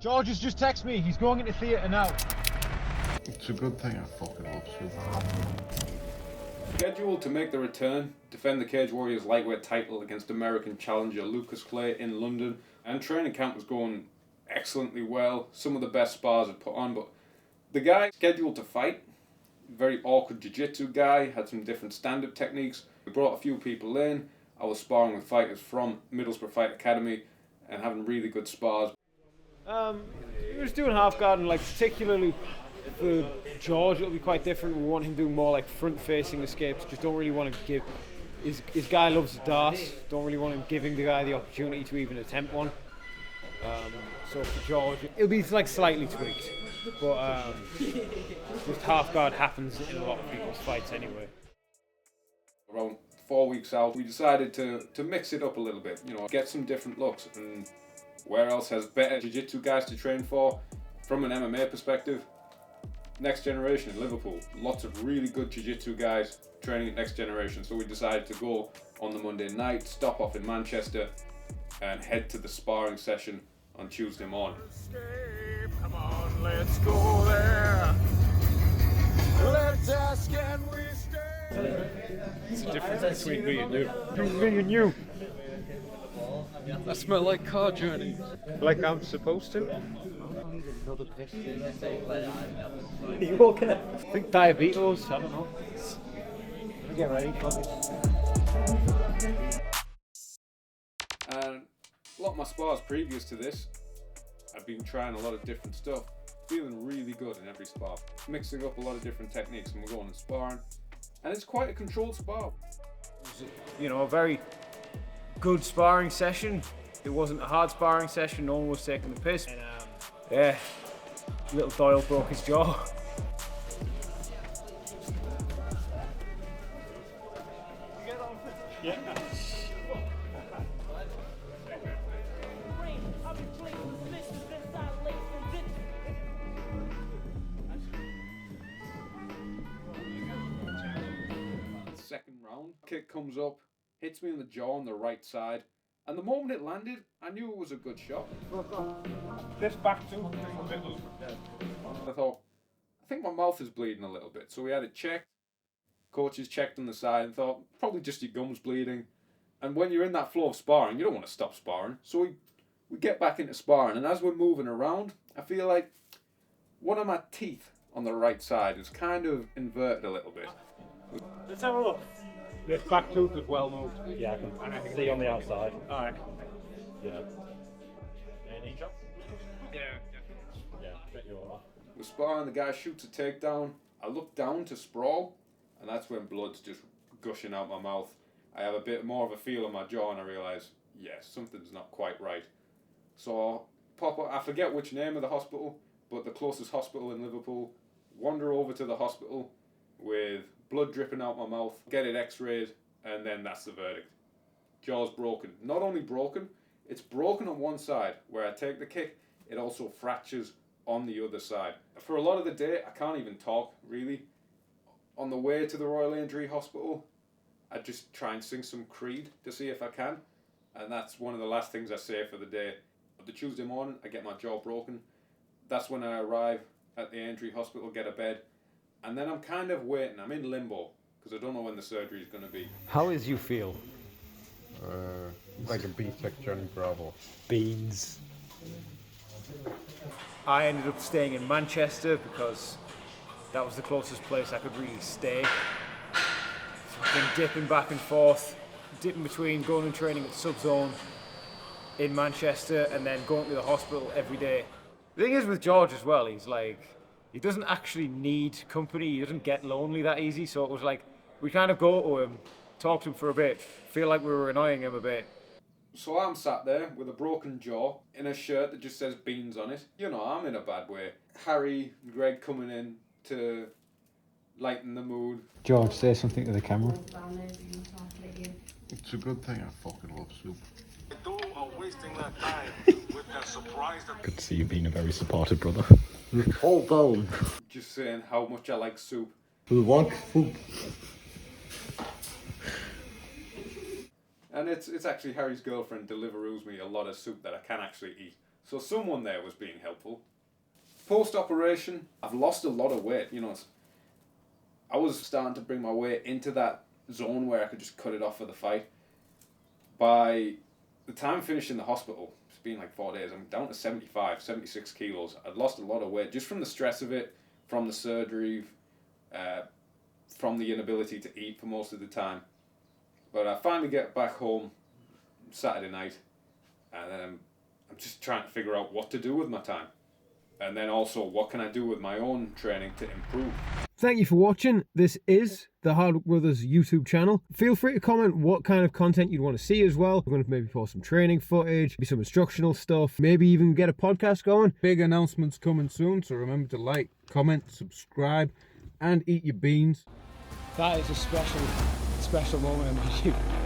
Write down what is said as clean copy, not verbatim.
George has just texted me. He's going into theatre now. It's a good thing I fucking love soup. Scheduled to make the return, defend the Cagewarriors lightweight title against American challenger Lucas Clay in London, and training camp was going excellently well. Some of the best spars had put on, but the guy scheduled to fight, very awkward jiu-jitsu guy, had some different stand-up techniques. We brought a few people in. I was sparring with fighters from Middlesbrough Fight Academy and having really good spars. He was doing half guard, and like particularly for George, it'll be quite different. We want him doing more like front-facing escapes. Just don't really want to give his guy loves the dart. Don't really want him giving the guy the opportunity to even attempt one. So for George, it'll be like slightly tweaked, but just half guard happens in a lot of people's fights anyway. Around 4 weeks out, we decided to mix it up a little bit. You know, get some different looks. And where else has better jiu-jitsu guys to train for? From an MMA perspective, Next Generation in Liverpool. Lots of really good jiu-jitsu guys training at Next Generation. So we decided to go on the Monday night, stop off in Manchester, and head to the sparring session on Tuesday morning. Come on, let's go there. Let's ask, can we stay? It's the difference between me and you. Me and you, I smell like car journey. like I'm supposed to. Are you okay? I think diabetes. I don't know. Get ready. And a lot of my spars previous to this, I've been trying a lot of different stuff, feeling really good in every spar, mixing up a lot of different techniques, and we're going and sparring, and it's quite a controlled spar. You know, a very good sparring session. It wasn't a hard sparring session. No one was taking the piss. And, yeah, little Doyle broke his jaw. Yeah. Second round, kick comes up, hits me on the jaw on the right side, and the moment it landed, I knew it was a good shot. This back tooth thing a bit loose. I thought, I think my mouth is bleeding a little bit, so we had it checked. Coaches checked on the side and thought, probably just your gums bleeding. And when you're in that flow of sparring, you don't want to stop sparring. So we get back into sparring, and as we're moving around, I feel like one of my teeth on the right side is kind of inverted a little bit. Let's have a look. This back tooth is well moved. Yeah, I can see on the outside. Alright. Yeah. Any shot? Yeah. Yeah, bet you are. We're sparring, the guy shoots a takedown. I look down to sprawl, and that's when blood's just gushing out my mouth. I have a bit more of a feel in my jaw, and I realise, yes, something's not quite right. So pop up, I forget which name of the hospital, but the closest hospital in Liverpool, wander over to the hospital with blood dripping out my mouth, get it x-rayed, and then that's the verdict. Jaw's broken. Not only broken, it's broken on one side. Where I take the kick, it also fractures on the other side. For a lot of the day, I can't even talk, really. On the way to the Royal Injury Hospital, I just try and sing some Creed to see if I can, and that's one of the last things I say for the day. But the Tuesday morning, I get my jaw broken. That's when I arrive at the injury hospital, get a bed, and then I'm kind of waiting. I'm in limbo because I don't know when the surgery is going to be. How is you feel? Like a B-Tech Johnny Bravo. Beans. I ended up staying in Manchester because that was the closest place I could really stay. So I've been dipping back and forth, dipping between going and training at Sub-Zone in Manchester and then going to the hospital every day. The thing is with George as well, he's like, he doesn't actually need company, he doesn't get lonely that easy, so it was like, we kind of go to him, talk to him for a bit, feel like we were annoying him a bit. So I'm sat there with a broken jaw in a shirt that just says Beans on it. You know, I'm in a bad way. Harry and Greg coming in to lighten the mood. George, say something to the camera. It's a good thing I fucking love soup. Wasting that time with that surprise that Could see you being a very supportive brother. Hold on. Just saying how much I like soup. We want soup. And it's actually Harry's girlfriend Deliveroo's me a lot of soup that I can actually eat. So someone there was being helpful. Post-operation, I've lost a lot of weight. I was starting to bring my weight into that zone where I could just cut it off for the fight. By the time I finished in the hospital, it's been like 4 days, I'm down to 76 kilos. I'd lost a lot of weight just from the stress of it, from the surgery, from the inability to eat for most of the time. But I finally get back home Saturday night, and then I'm just trying to figure out what to do with my time. And then also, what can I do with my own training to improve? Thank you for watching. This is the Hardwick Brothers YouTube channel. Feel free to comment what kind of content you'd want to see as well. We're going to maybe post some training footage, maybe some instructional stuff, maybe even get a podcast going. Big announcements coming soon, so remember to like, comment, subscribe, and eat your beans. That is a special moment in my life.